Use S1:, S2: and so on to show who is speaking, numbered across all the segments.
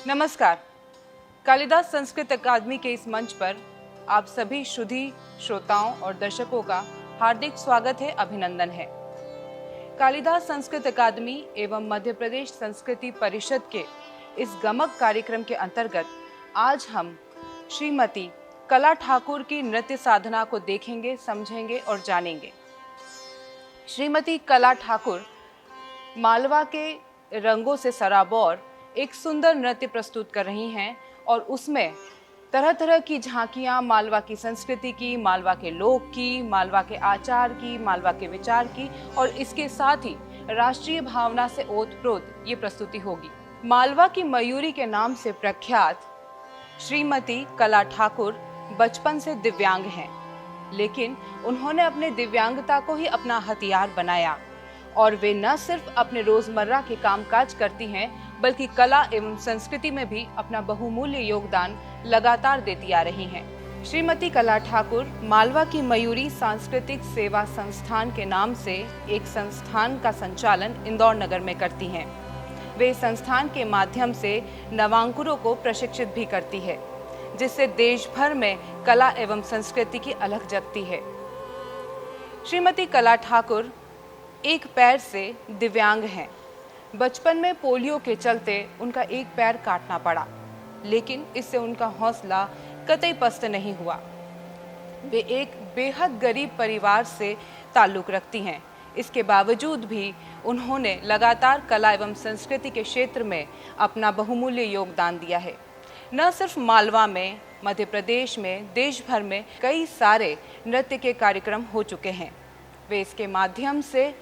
S1: नमस्कार। कालिदास संस्कृत अकादमी के इस मंच पर आप सभी शुद्धि श्रोताओं और दर्शकों का हार्दिक स्वागत है, अभिनंदन है। कालिदास संस्कृत अकादमी एवं मध्य प्रदेश संस्कृति परिषद के इस गमक कार्यक्रम के अंतर्गत आज हम श्रीमती कला ठाकुर की नृत्य साधना को देखेंगे, समझेंगे और जानेंगे। श्रीमती कला ठाकुर मालवा के रंगों से सराबोर एक सुंदर नृत्य प्रस्तुत कर रही हैं और उसमें तरह तरह की झांकियां मालवा की संस्कृति की, मालवा के लोक की, मालवा के आचार की, मालवा के विचार की और इसके साथ ही राष्ट्रीय भावना से ओतप्रोत ये प्रस्तुति होगी। मालवा की मयूरी के नाम से प्रख्यात श्रीमती कला ठाकुर बचपन से दिव्यांग हैं, लेकिन उन्होंने अपने दिव्यांगता को ही अपना हथियार बनाया और वे न सिर्फ अपने रोजमर्रा के कामकाज करती हैं, बल्कि कला एवं संस्कृति में भी अपना बहुमूल्य योगदान लगातार देती आ रही हैं। श्रीमती कला ठाकुर मालवा की मयूरी सांस्कृतिक सेवा संस्थान के नाम से एक संस्थान का संचालन इंदौर नगर में करती हैं। वे संस्थान के माध्यम से नवांकुरों को प्रशिक्षित भी करती है, जिससे देश भर में कला एवं संस्कृति की अलख जगती है। श्रीमती कला ठाकुर एक पैर से दिव्यांग हैं। बचपन में पोलियो के चलते उनका एक पैर काटना पड़ा, लेकिन इससे उनका हौसला कतई पस्त नहीं हुआ। वे एक बेहद गरीब परिवार से ताल्लुक़ रखती हैं। इसके बावजूद भी उन्होंने लगातार कला एवं संस्कृति के क्षेत्र में अपना बहुमूल्य योगदान दिया है। न सिर्फ मालवा में, मध्य प्रदेश में, देश भर में कई सारे नृत्य के कार्यक्रम हो चुके हैं। वे इसके माध्यम से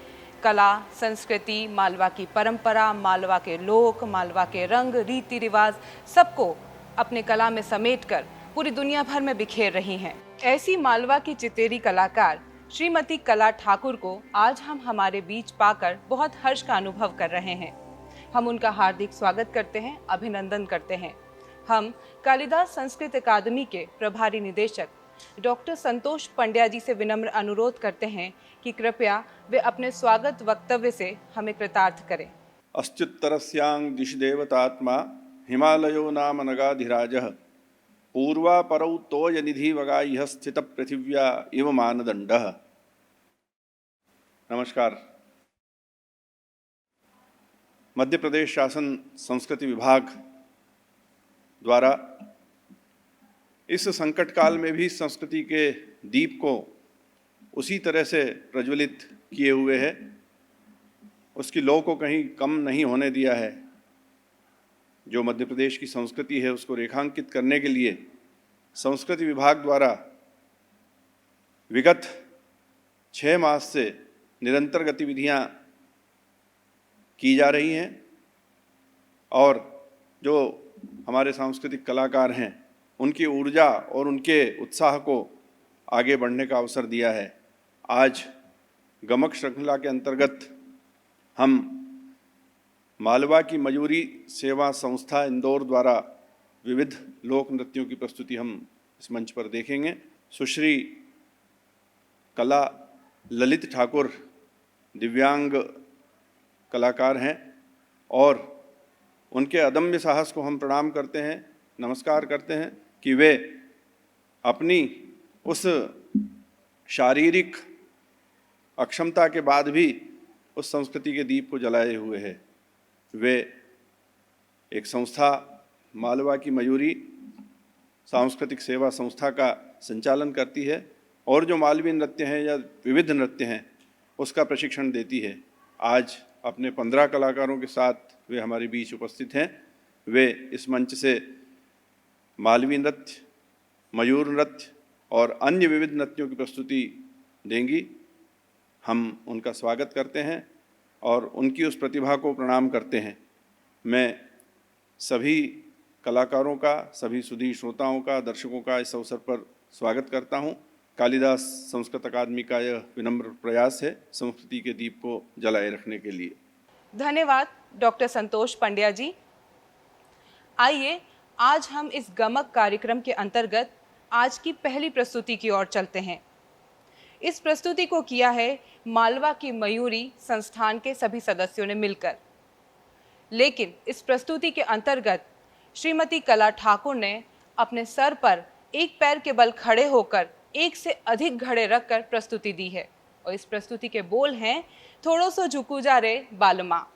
S1: कला, संस्कृति, मालवा की परंपरा, मालवा के लोक, मालवा के रंग, रीति रिवाज सबको अपने कला में समेटकर पूरी दुनिया भर में बिखेर रही हैं। ऐसी मालवा की चितेरी कलाकार श्रीमती कला ठाकुर को आज हम हमारे बीच पाकर बहुत हर्ष का अनुभव कर रहे हैं। हम उनका हार्दिक स्वागत करते हैं, अभिनंदन करते हैं। हम कालिदास संस्कृत अकादमी के प्रभारी निदेशक डॉक्टर संतोष पंड्या जी से विनम्र अनुरोध करते हैं कि कृपया वे अपने स्वागत वक्तव्य से हमें कृतार्थ करें।
S2: अच्युत्तरस्यां दिशि देवतात्मा हिमालयो नाम नगाधिराजः पूर्वापरौ तोयनिधि वगाइह स्थित पृथिव्या इव मानदंडः। नमस्कार। मध्य प्रदेश शासन संस्कृति विभाग द्वारा इस संकट काल में भी संस्कृति के दीप को उसी तरह से प्रज्वलित किए हुए है, उसकी लौ को कहीं कम नहीं होने दिया है। जो मध्य प्रदेश की संस्कृति है उसको रेखांकित करने के लिए संस्कृति विभाग द्वारा विगत 6 मास से निरंतर गतिविधियां की जा रही हैं और जो हमारे सांस्कृतिक कलाकार हैं उनकी ऊर्जा और उनके उत्साह को आगे बढ़ने का अवसर दिया है। आज गमक श्रृंखला के अंतर्गत हम मालवा की मयूरी सेवा संस्था इंदौर द्वारा विविध लोक नृत्यों की प्रस्तुति हम इस मंच पर देखेंगे। सुश्री कला ललित ठाकुर दिव्यांग कलाकार हैं और उनके अदम्य साहस को हम प्रणाम करते हैं, नमस्कार करते हैं कि वे अपनी उस शारीरिक अक्षमता के बाद भी उस संस्कृति के दीप को जलाए हुए हैं। वे एक संस्था मालवा की मयूरी सांस्कृतिक सेवा संस्था का संचालन करती है और जो मालवी नृत्य हैं या विविध नृत्य हैं उसका प्रशिक्षण देती है। आज अपने 15 कलाकारों के साथ वे हमारे बीच उपस्थित हैं। वे इस मंच से मालवी नृत्य, मयूर नृत्य और अन्य विविध नृत्यों की प्रस्तुति देंगी। हम उनका स्वागत करते हैं और उनकी उस प्रतिभा को प्रणाम करते हैं। मैं सभी कलाकारों का, सभी सुधी श्रोताओं का, दर्शकों का इस अवसर पर स्वागत करता हूं। कालिदास संस्कृत अकादमी का यह विनम्र प्रयास है संस्कृति के दीप को जलाए रखने के लिए।
S1: धन्यवाद डॉक्टर संतोष पंड्या जी। आइए आज हम इस गमक कार्यक्रम के अंतर्गत आज की पहली प्रस्तुति की ओर चलते हैं। इस प्रस्तुति को किया है मालवा की मयूरी संस्थान के सभी सदस्यों ने मिलकर, लेकिन इस प्रस्तुति के अंतर्गत श्रीमती कला ठाकुर ने अपने सर पर एक पैर के बल खड़े होकर एक से अधिक घड़े रखकर प्रस्तुति दी है और इस प्रस्तुति के बोल हैं, थोड़ो सो झुकू जा रे बालमा।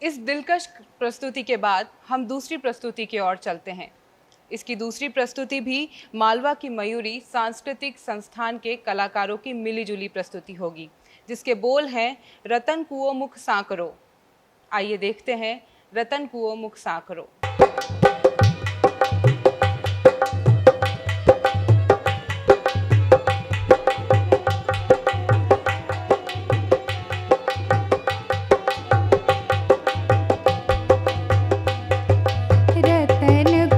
S1: इस दिलकश प्रस्तुति के बाद हम दूसरी प्रस्तुति की ओर चलते हैं। इसकी दूसरी प्रस्तुति भी मालवा की मयूरी सांस्कृतिक संस्थान के कलाकारों की मिलीजुली प्रस्तुति होगी, जिसके बोल हैं रतन कुओं मुख सांकरो। आइए देखते हैं रतन कुओं मुख सांकरो।
S3: रतन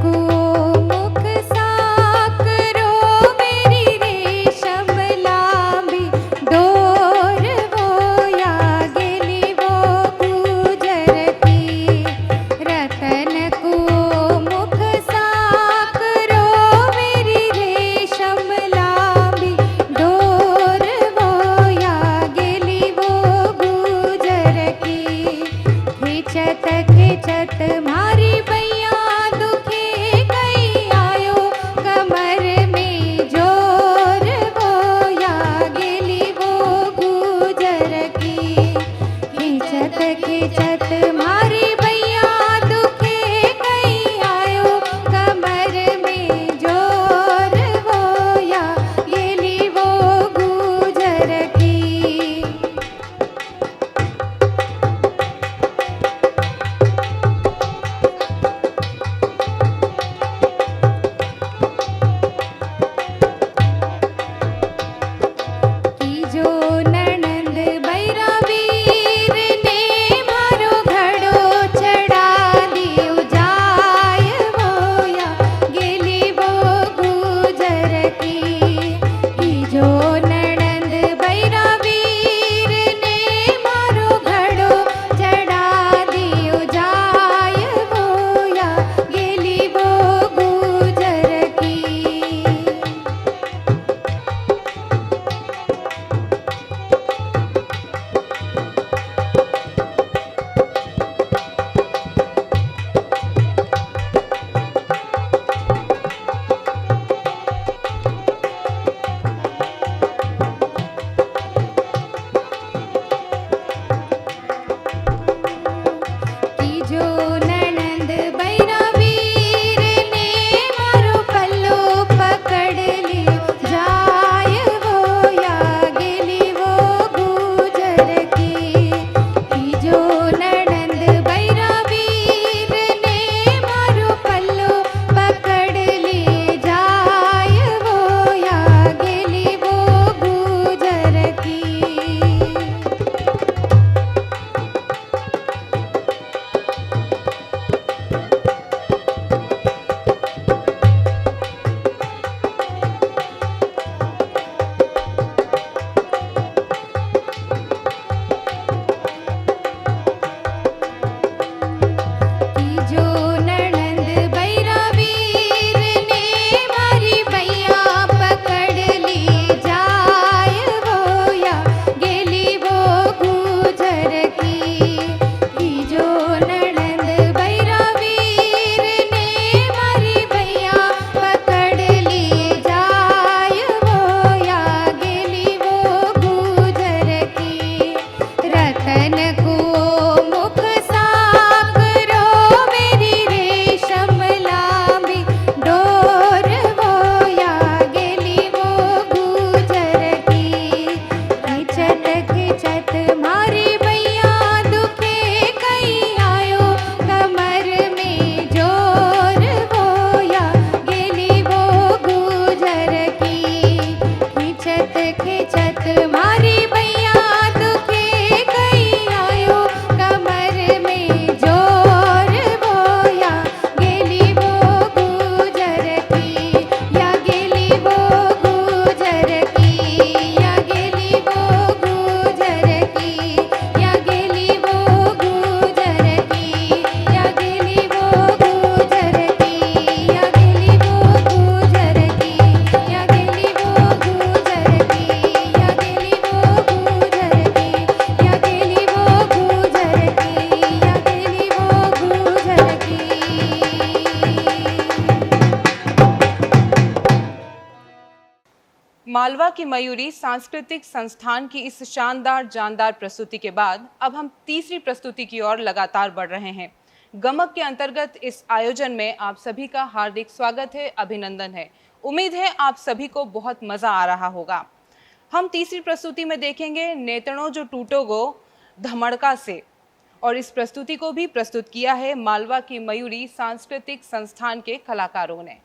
S1: की मयूरी सांस्कृतिक संस्थान की इस शानदार जानदार प्रस्तुति के बाद अब हम तीसरी प्रस्तुति की ओर लगातार बढ़ रहे हैं। गमक के अंतर्गत इस आयोजन में आप सभी का हार्दिक स्वागत है, अभिनंदन है। उम्मीद है आप सभी को बहुत मजा आ रहा होगा। हम तीसरी प्रस्तुति में देखेंगे नेतनो जो टूटोगो धमड़का से, और इस प्रस्तुति को भी प्रस्तुत किया है मालवा की मयूरी सांस्कृतिक संस्थान के कलाकारों ने।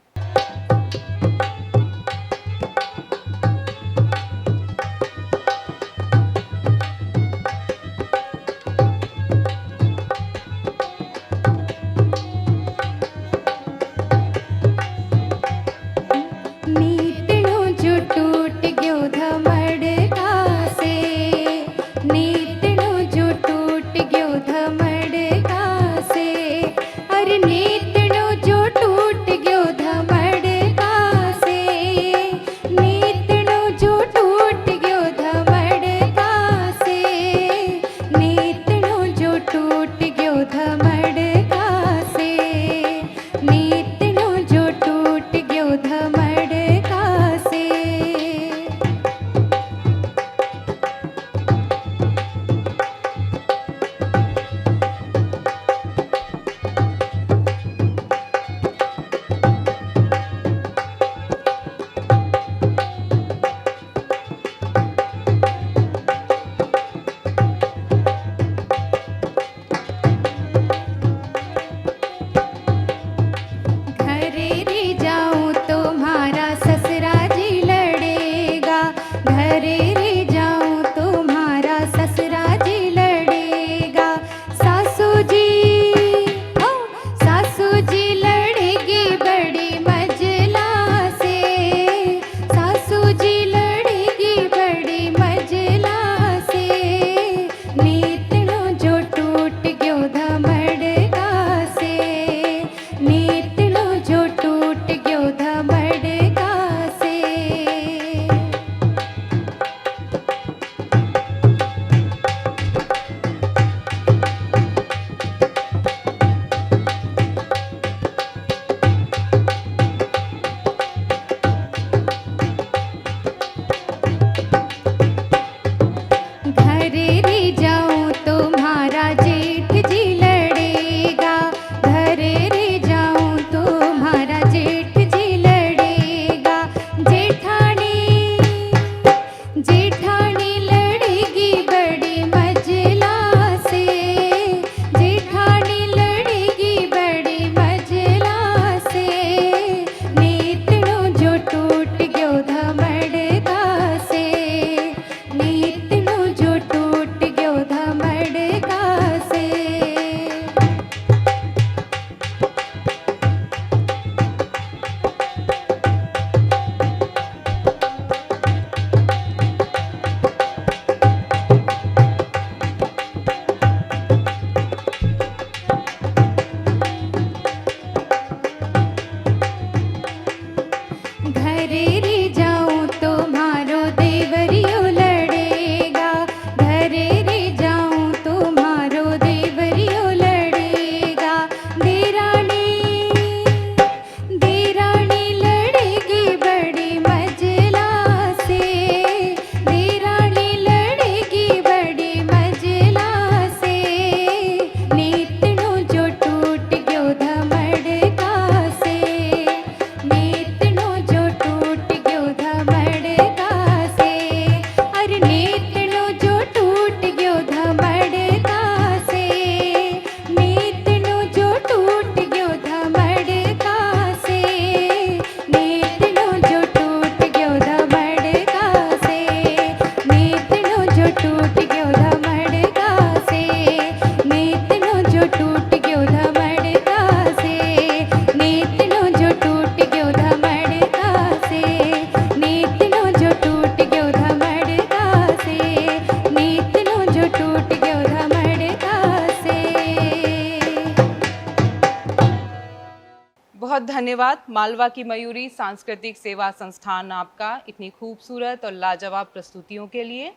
S1: बहुत धन्यवाद मालवा की मयूरी सांस्कृतिक सेवा संस्थान आपका इतनी खूबसूरत और लाजवाब प्रस्तुतियों के लिए।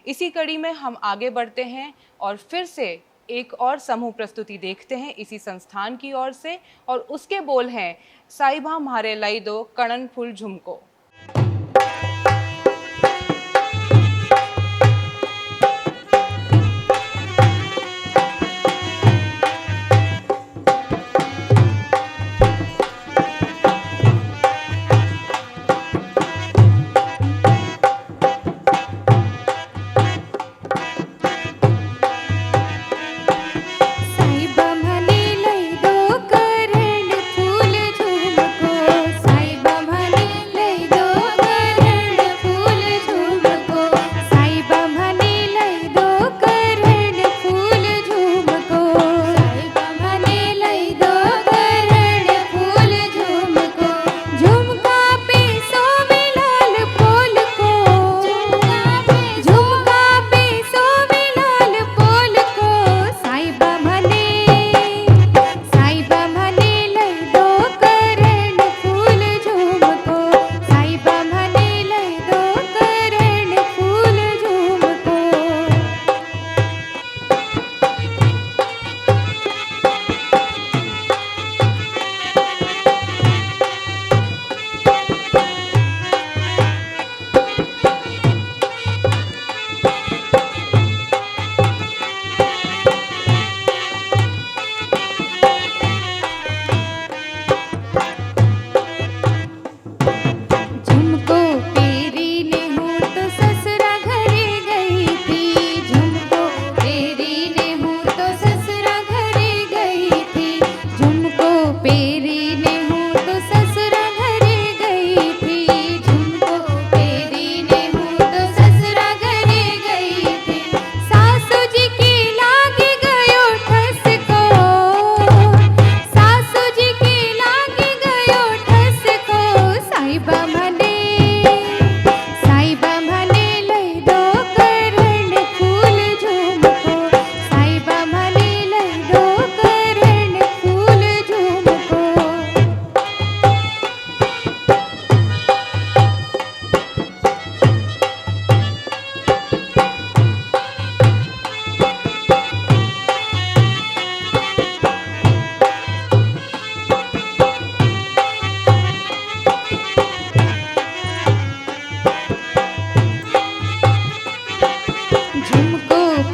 S1: इसी कड़ी में हम आगे बढ़ते हैं और फिर से एक और समूह प्रस्तुति देखते हैं इसी संस्थान की ओर से, और उसके बोल हैं साइबा म्हारे लाई दो कणन फूल झुमको।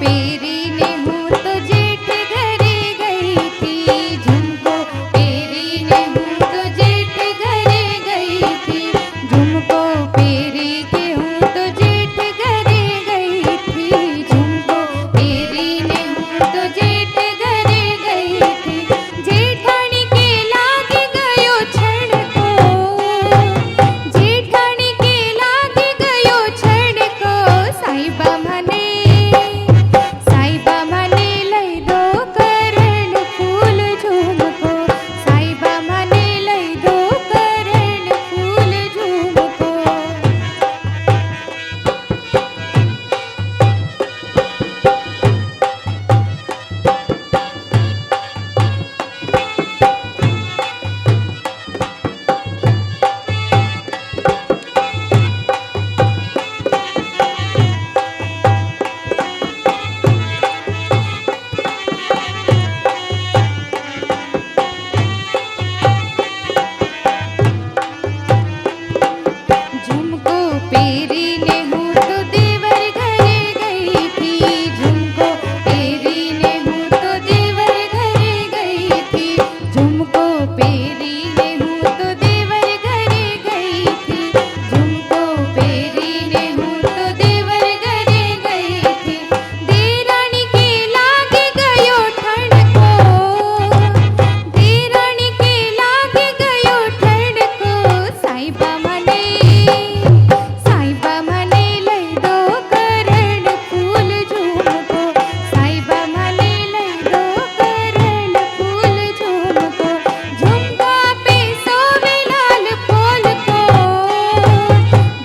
S3: पेरी ने हूँ तो जेठ घरे गई थी, झुमको पेरी ने हूँ तो जेठ घरे गई थी, झुमको पेरी के हूँ तो जेठ घरे गई थी, झुमको पेरी ने हूँ तो जेठ घरे गई थी। जेठानी के लाग गयो छड़ को, जेठानी के लाग गयो छड़ को, साईबा मने लई दो करण फूल झुमको, साईबा मने लई दो करण फूल झुमको। झुमको पेरी ने हूँ तो देवर घरे गई थी, झुमको पेरी ने हूँ तो देवर घरे गई थी, झुमको पेरी ने हूँ तो देवर घरे गई थी, झुमको पेरी ने हूँ तो देवर घरे गई थी। देरानी के लाग गयो ठंड को, देरानी के लाग गयो ठंड को, साईबा मने लई दो करण फूल झुमको, साईबा मने लई दो करण फूल झुमको। झुमका पे सोवे लाल फूल को,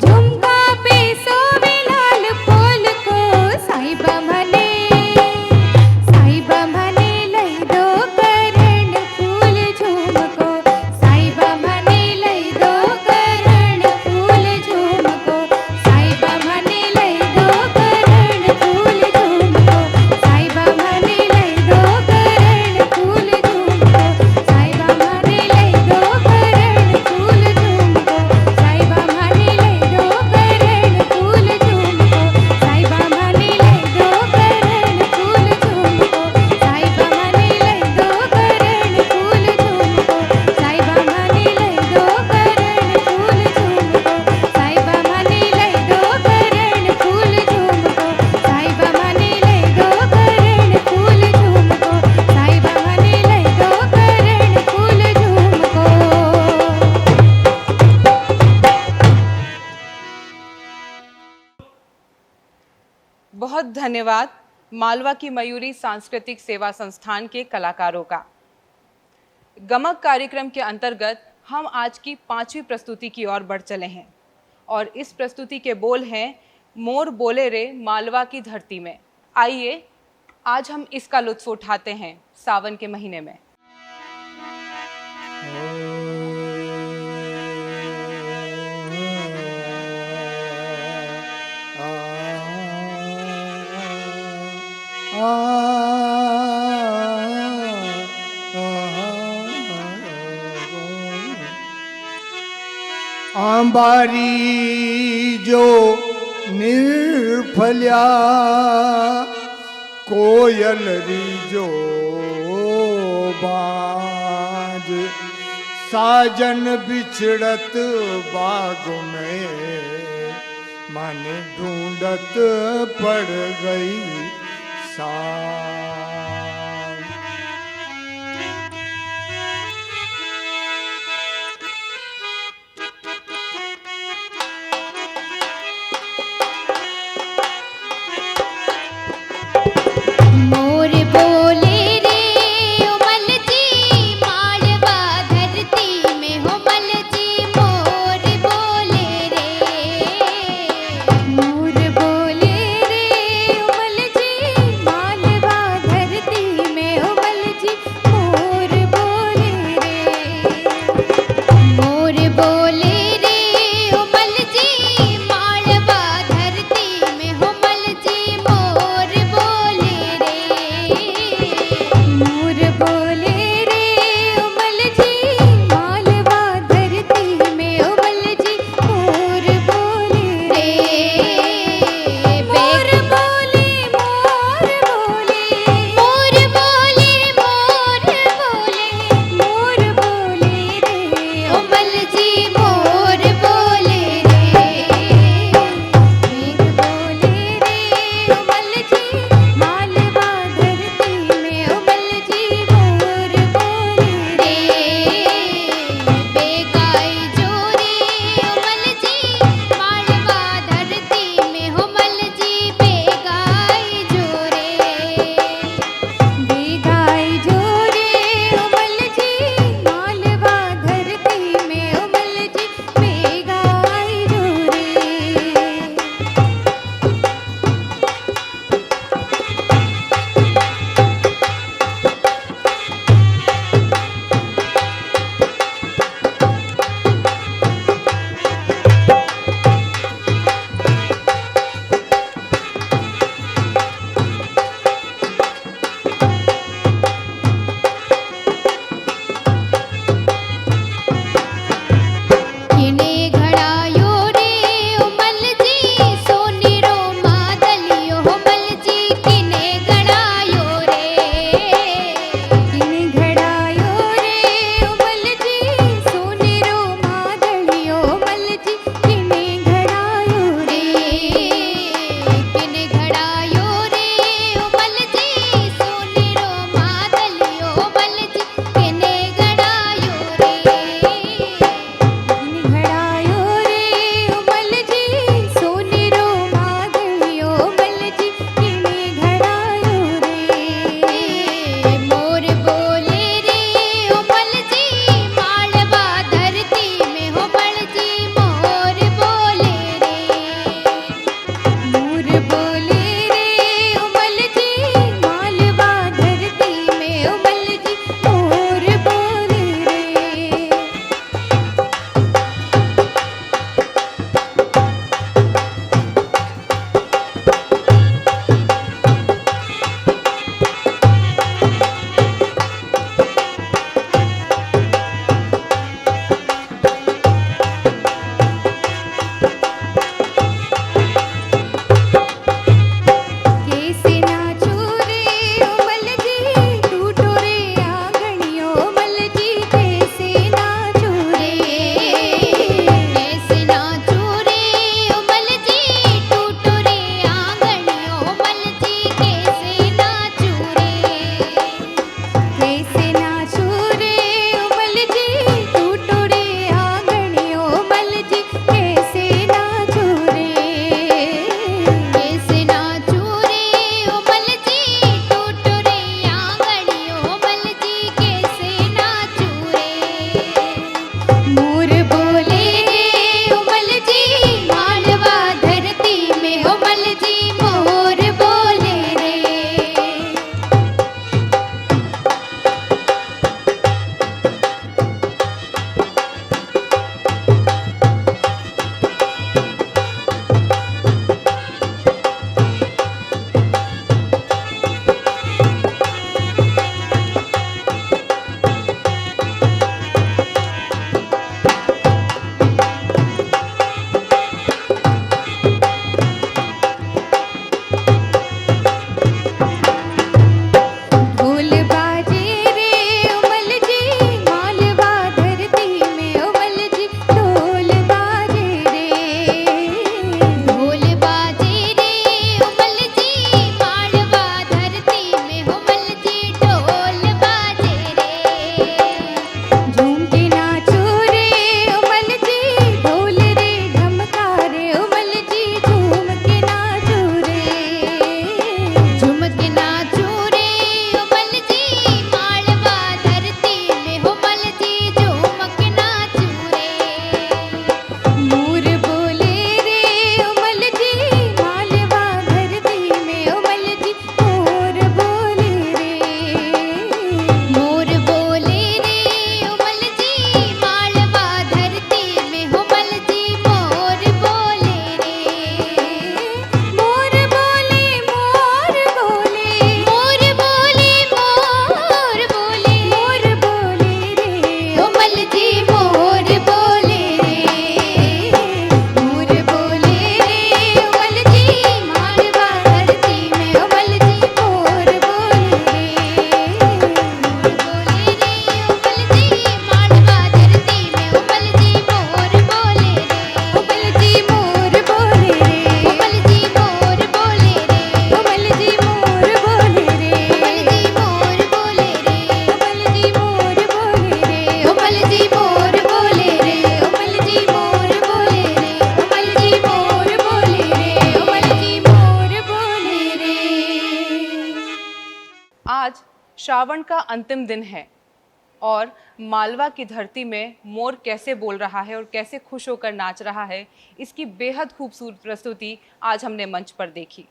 S3: झुमका पे सोवे लाल फूल को, साईबा मने लई दो करण फूल झुमको, साईबा मने लई दो करण फूल झुमको, साईबा मने लई दो करण फूल झुमको, साईबा मने लई दो करण फूल झुमको, साईबा मने लई दो करण फूल झुमको, साईबा मने लई दो करण फूल झुमको, साईबा मने लई दो करण फूल झुमको, साईबा मने लई दो करण फूल झुमको, साईबा मने लई दो करण फूल झुमको, साईबा मने लई दो करण फूल झुमको, साईबा मने लई दो करण फूल झुमको, साईबा मने लई दो करण फूल झुमको।
S1: बहुत धन्यवाद मालवा की मयूरी सांस्कृतिक सेवा संस्थान के कलाकारों का। गमक कार्यक्रम के अंतर्गत हम आज की 5वीं प्रस्तुति की ओर बढ़ चले हैं और इस प्रस्तुति के बोल हैं मोर बोले रे मालवा की धरती में। आइए आज हम इसका लुत्फ उठाते हैं सावन के महीने में।
S4: आंबारी जो निर्फल्या कोयल रीजो बाज साजन बिछड़त बाग में मन ढूंढत पड़ गई सांझ।
S3: मोर बोले रे उमल जी मालवा धरती में हो मल जी, मोर बोले रे, मोर बोले रे उमल जी मालवा
S1: आज श्रावण का अंतिम दिन है और मालवा की धरती में मोर कैसे बोल रहा है और कैसे खुश होकर नाच रहा है, इसकी बेहद खूबसूरत प्रस्तुति आज हमने मंच पर देखी।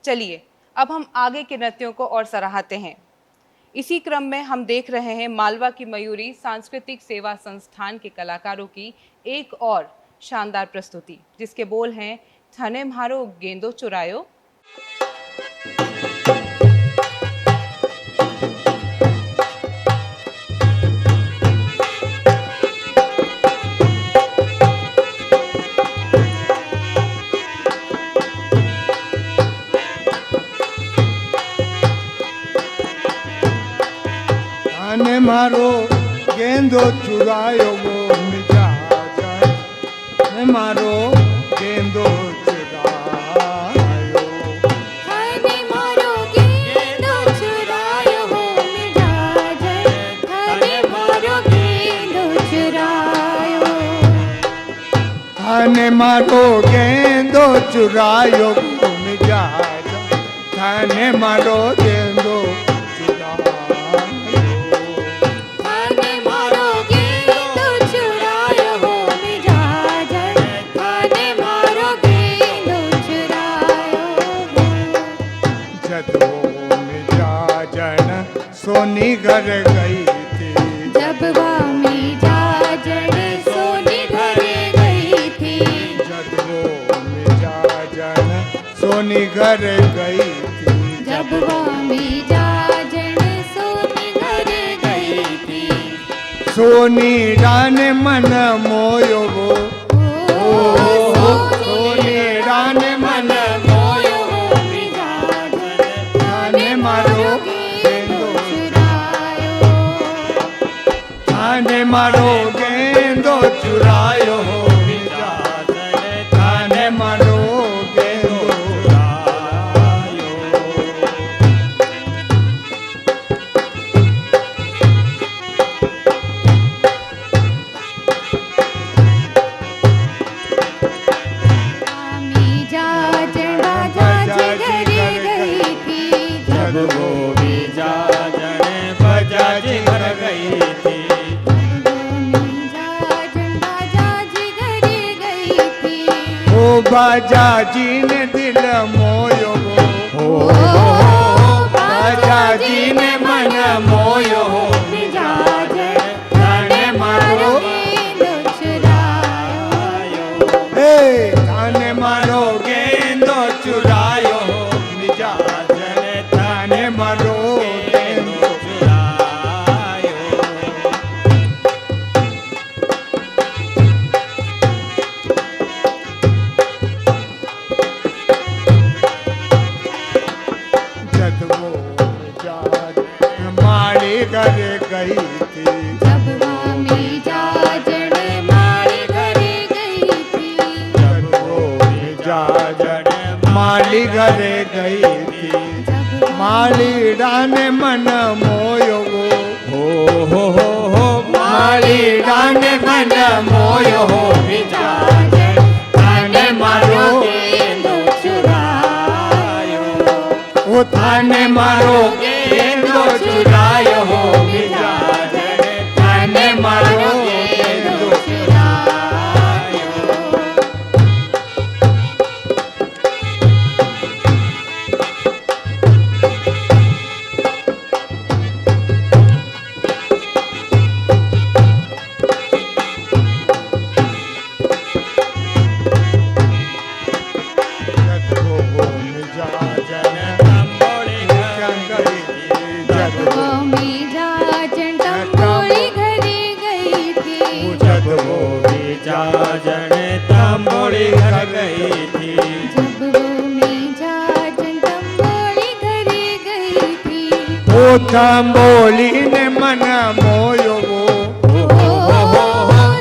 S1: चलिए अब हम आगे के नृत्यों को और सराहते हैं। इसी क्रम में हम देख रहे हैं मालवा की मयूरी सांस्कृतिक सेवा संस्थान के कलाकारों की एक और शानदार प्रस्तुति, जिसके बोल हैं थने म्हारो गेंदो चुरायो।
S4: थाने मारो गेंदो चुरायो वो मिजाज ने मारो गेंदो चुरायो।
S3: थाने मारो गेंदो चुरायो हो मिजाज, थाने मारो गेंदो चुरायो।
S4: थाने मारो गेंदो चुरायो वो मिजाज, थाने मारो गेंदो
S3: थाने मारो गेंदो चुरायो हो मिजाज, थाने मारो गेंदो चुरायो।
S4: जब वो मिजाजन सोनी घर गई थी,
S3: जब वो मिजाजन सोनी घर गई थी,
S4: जब वो मिजाजन सोनी घर गई थी,
S3: जब वो मिजाजन सोनी घर गई थी।
S4: सोनी रान मन मोयो वो, सोनी रान मन
S3: मोयो हो मिजाजन,
S4: थाने मारो गेंदो
S3: चुरायो।
S4: थाने मारो गेंदो चुरायो हो मिजाजन, थाने मारो गेंदो चुरायो।
S3: मिजाजन बाजा घर गई थी,
S4: जब वो मिजाजन बजा जी घर गई थी,
S3: मिजाजन बाजा घर गई थी।
S4: ओ बाजा जी ने दिल मोयो हो, बाजा जी ने मन मोयो हो
S3: मिजाजन
S4: थाने मारो
S3: गेंदो चुरायो।
S4: ए थाने मारो गेंदो चुरायो हो मिजाजन, थाने मारो गेंदो चुरायो। जब वो मिजाजन मारी घर गई थी,
S3: जब वो मिजाजन मारी घर गई थी,
S4: जब वो मिजाजन माली घर गई थी,
S3: जब
S4: माली राने मन मोयो हो माली राने मन मोयो हो मिजाजन, थाने मारो
S3: गेंदो चुरायो।
S4: ओ थाने मारो गेंदो चुरायो हो मिजाजन, थाने मारो गेंदो
S3: चुरायो।
S4: जब वो मिजाजन तंबोली गई थी, जब
S3: वो मिजाजन तंबोली घर गई थी,
S4: जब वो मिजाजन तंबोली घर गई थी,
S3: जब वो मिजाजन तंबोली घर गई थी।
S4: ओ तंबोली ने मन मोयो वो,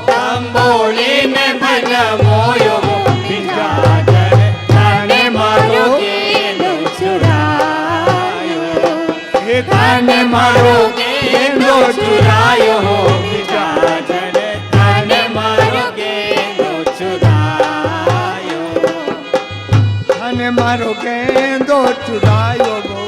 S4: तंबोली ने मन मोयो वो मिजाजन, थाने मारो
S3: गेंदो चुरायो।
S4: हे थाने मारो गेंदो चुरायो हो मिजाजन, थाने मारो गेंदो चुरायो। थाने मारो गेंदो चुरायो वो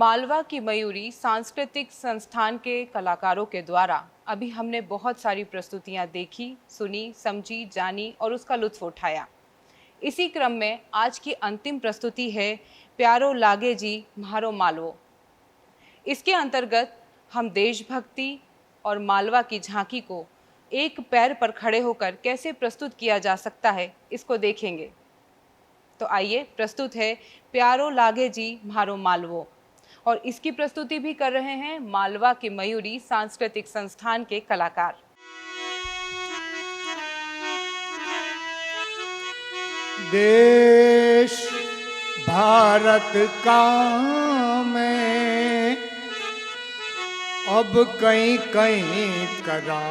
S1: मालवा की मयूरी सांस्कृतिक संस्थान के कलाकारों के द्वारा अभी हमने बहुत सारी प्रस्तुतियां देखी, सुनी, समझी, जानी और उसका लुत्फ उठाया। इसी क्रम में आज की अंतिम प्रस्तुति है प्यारो लागे जी म्हारो मालवो। इसके अंतर्गत हम देशभक्ति और मालवा की झांकी को एक पैर पर खड़े होकर कैसे प्रस्तुत किया जा सकता है, इसको देखेंगे। तो आइए, प्रस्तुत है प्यारो लागे जी म्हारो मालवो और इसकी प्रस्तुति भी कर रहे हैं मालवा की मयूरी सांस्कृतिक संस्थान के कलाकार।
S5: देश भारत का मैं अब कहीं कहीं करा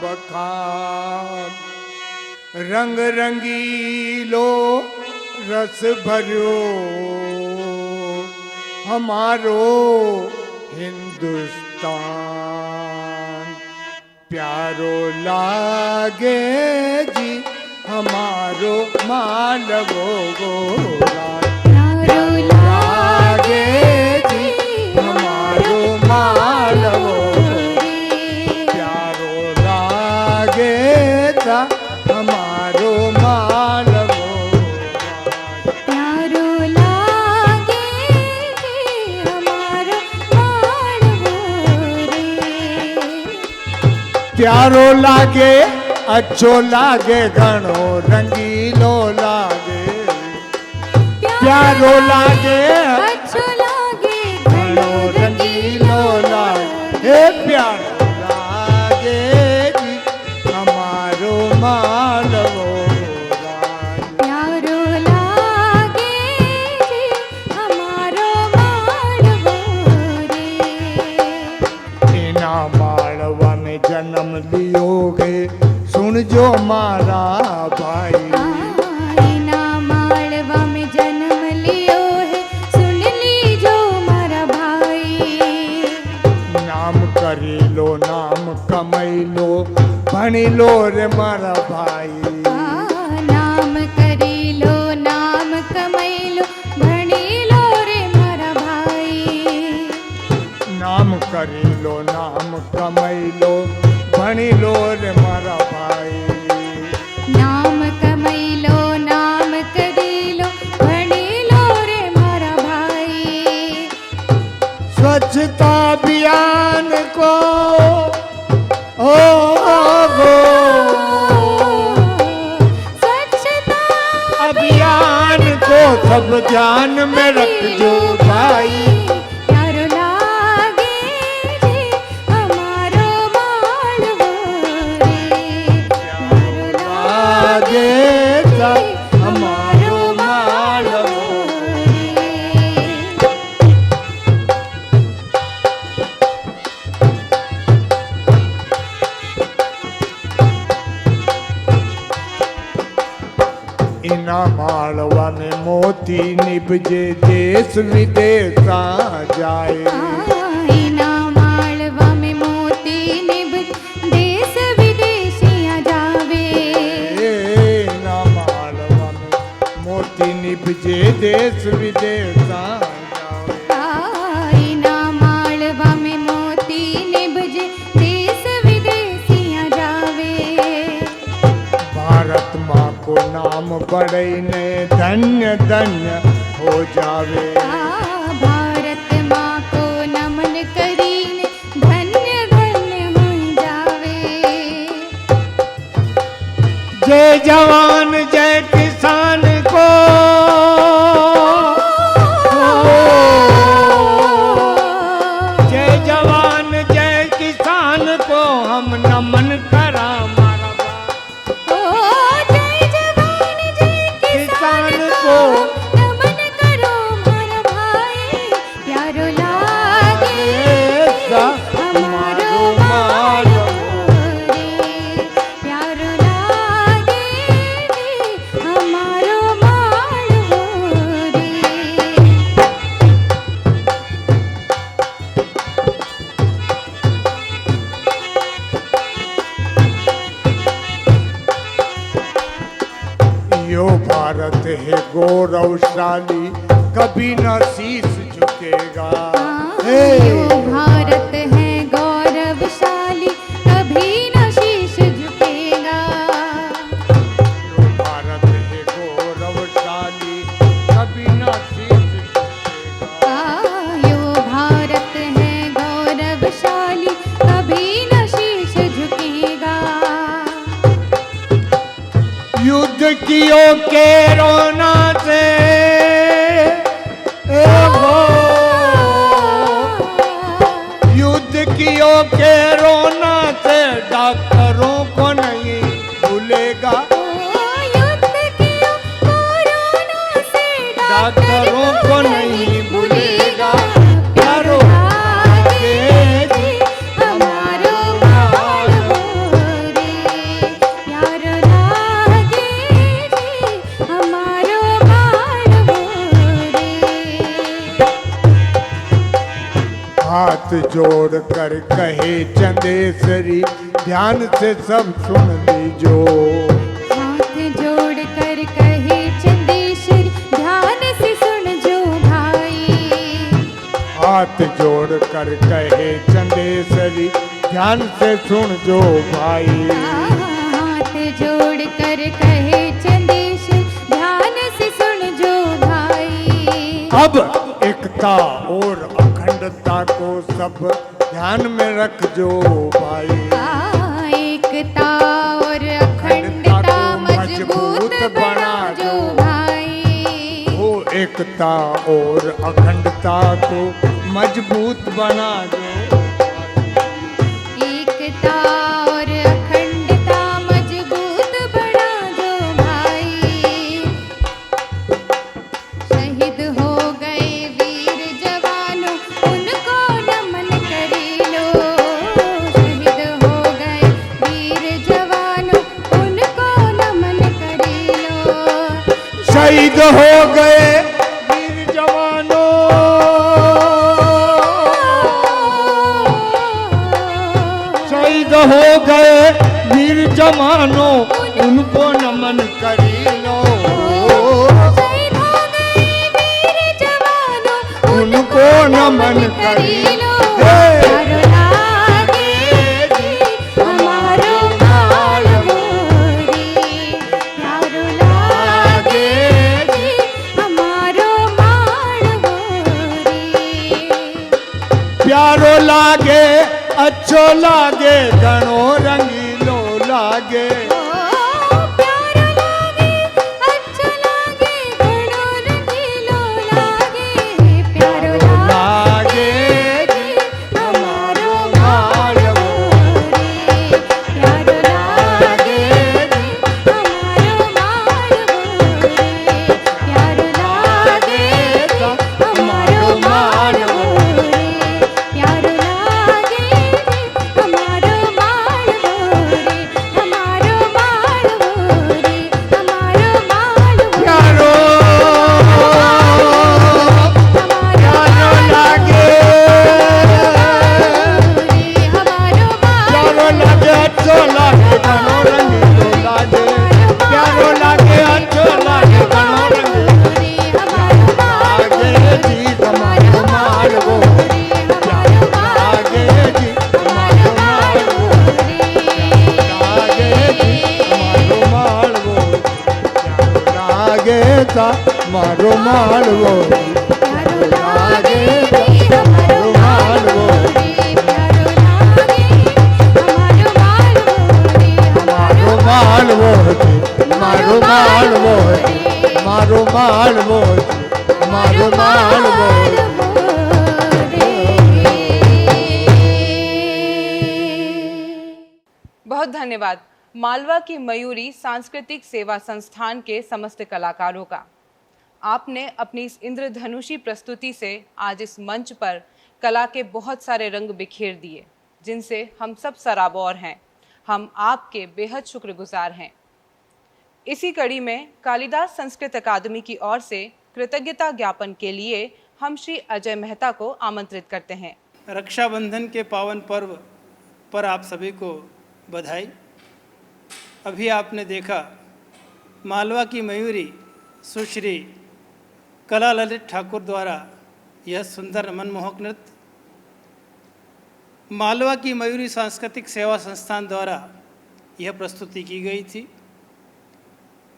S5: बखान, रंग रंगीलो रस भरो हमारो हिंदुस्तान, प्यारो लागे जी हमारो मालवो गोरा,
S3: प्यारो
S5: लागे जी हमारो मालवो, प्यारो लागे ता हमारो मालवो,
S3: प्यारो लागे हमारो मालवो रे।
S5: प्यारो लागे अच्छो लागे घणो रंगीलो लागे, प्यारो लागे
S3: अच्छो लागे
S5: घणो रंगीलो लागे, हे प्यारो लागे जी हमारो मालवो राज,
S3: प्यारो लागे जी हमारो मालवो रे।
S5: इना मालवा में जन्म लियोगे सुन जो मारा भाई,
S3: इना मालवा में जन्म लियो है सुन लीजो मारा भाई।
S5: नाम करी लो नाम कमाई लो भणी लो रे मारा भाई,
S3: नाम करी लो नाम कमाई लो भणी लो रे मारा भाई।
S5: नाम करी लो नाम कमाई लो भणी लो रे मारा भाई,
S3: नाम कमाई लो नाम करी लो भणी लो रे मारा भाई।
S5: स्वच्छता अभियान को ओ गो,
S3: स्वच्छता
S5: अभियान को सब ध्यान में रखजो भाई,
S3: प्यारो लागे जी हमारो मालवो रे। प्यारो
S5: लागे ता हमारो मालवो,
S3: रे।
S5: इना मालवा में मोती निभजे देश विदेश जाए,
S3: इना मालवा में मोती निभ देश विदेशियाँ जावे।
S5: इना मालवा में मोती निभजे देश विदेश जाए,
S3: इना मालवा में मोती निभजे देश विदेशियाँ जावे।
S5: भारत माँ को नाम बड़े ने धन्य धन्य हो जावे,
S3: भारत माँ को नमन करीने धन्य धन्य हो जावे।
S5: जय जवान जय किसान को, जय जवान जय किसान को हम नमन करा मारा
S3: जय जवान जय किसान को नमन करो मारा भाई। प्यारो लागे हमारो मालवो रे। प्यारो लागे हमारो मालवो रे।
S5: यो भारत है गौरवशाली कभी न शीश झुकेगा।
S3: यो भारत है गौरवशाली, कभी न शीश झुकेगा।
S5: यो भारत है गौरवशाली, कभी न शीश झुकेगा।
S3: यो भारत है गौरवशाली, कभी न शीश झुकेगा।
S5: युद्ध कियो के रोना से युद्ध कियो के रोना से डॉक्टरों को नहीं भूलेगा।
S3: युद्ध कियो कोरोना से
S5: डॉक्टरों को नहीं भूलेगा।
S3: प्यारो लागे जी हमारो मालवो रे, प्यारो लागे जी हमारो मालवो रे।
S5: हाथ जोड़ कर कहे चंदेश्वरी, ध्यान से सब सुन लीजो।
S3: हाथ जोड़ कर कहे चंदेश्वरी, ध्यान से सुन जो भाई।
S5: हाथ जोड़ कर कहे चंदेश्वरी, ध्यान से सुन जो भाई।
S3: हाथ जोड़ कर कहे चंदेश्वरी, ध्यान से सुन जो भाई।
S5: अब एकता और अखंडता को सब ध्यान में रख जो भाई।
S3: एकता और अखंडता मजबूत बना जो भाई।
S5: वो एकता और अखंडता को मजबूत बना जो।
S3: एकता और अखंडता मजबूत बना जो भाई। शहीद हो गए वीर जवानों, उनको नमन करे लो। शहीद हो गए वीर जवानों, उनको नमन करे लो।
S5: शहीद हो गए वीर जवानों, शहीद हो गए वीर जवानों, उनको नमन करी लो।
S3: शहीद हो गए वीर जवानों,
S5: उनको नमन करी
S3: लो।
S5: हे।
S3: प्यारो लागे जी हमारो मालवो रे, प्यारो लागे जी हमारो मालवो रे।
S5: प्यारो लागे अच्छो लागे घणो रंगीलो लागे।
S3: प्यारो लागे अच्छा लागे घणो रंगीलो लागे। प्यारो लागे जी हमारो मालवो रे, प्यारो लागे जी हमारो मालवो रे, प्यारो लागे जी हमारो मालवो रे, प्यारो लागे जी हमारो मालवो रे, हमारो मालवो रे, हमारो मालवो
S5: प्यारो प्यारो लागे प्यारो लागे अच्छो लागे घणो रंगीलो लागे। प्यारो लागे अच्छो लागे घणो रंगीलो लागे जी हमारो मालवो। प्यारो लागे जी हमारो मालवो। लागे जी हमारो मालवो। प्यारो लागे ता मारो मालवो। प्यारो लागे ता मारो मालवो। मारो मालवो जी, मारो मालवो जी, मारो मालवो जी, मारो मालवो।
S1: बहुत धन्यवाद मालवा की मयूरी सांस्कृतिक सेवा संस्थान के समस्त कलाकारों का। आपने अपनी इस इंद्रधनुषी प्रस्तुति से आज इस मंच पर कला के बहुत सारे रंग बिखेर दिए, जिनसे हम सब सराबोर हैं। हम आपके बेहद शुक्रगुजार हैं। इसी कड़ी में कालिदास संस्कृत अकादमी की ओर से कृतज्ञता ज्ञापन के लिए हम श्री अजय मेहता को आमंत्रित करते हैं।
S6: रक्षाबंधन के पावन पर्व पर आप सभी को बधाई। अभी आपने देखा मालवा की मयूरी सुश्री कला ललित ठाकुर द्वारा यह सुंदर मनमोहक नृत्य मालवा की मयूरी सांस्कृतिक सेवा संस्थान द्वारा यह प्रस्तुति की गई थी।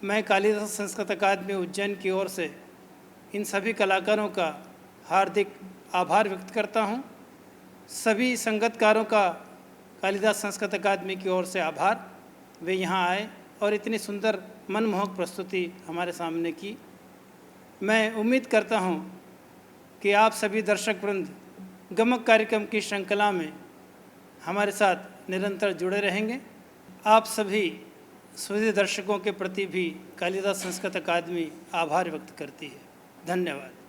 S6: मैं कालिदास संस्कृत अकादमी उज्जैन की ओर से इन सभी कलाकारों का हार्दिक आभार व्यक्त करता हूँ। सभी संगतकारों का कालिदास संस्कृत अकादमी की ओर से आभार, वे यहाँ आए और इतनी सुंदर मनमोहक प्रस्तुति हमारे सामने की। मैं उम्मीद करता हूँ कि आप सभी दर्शक वृंद गमक कार्यक्रम की श्रृंखला में हमारे साथ निरंतर जुड़े रहेंगे। आप सभी सुधी दर्शकों के प्रति भी कालिदास संस्कृत अकादमी आभार व्यक्त करती है। धन्यवाद।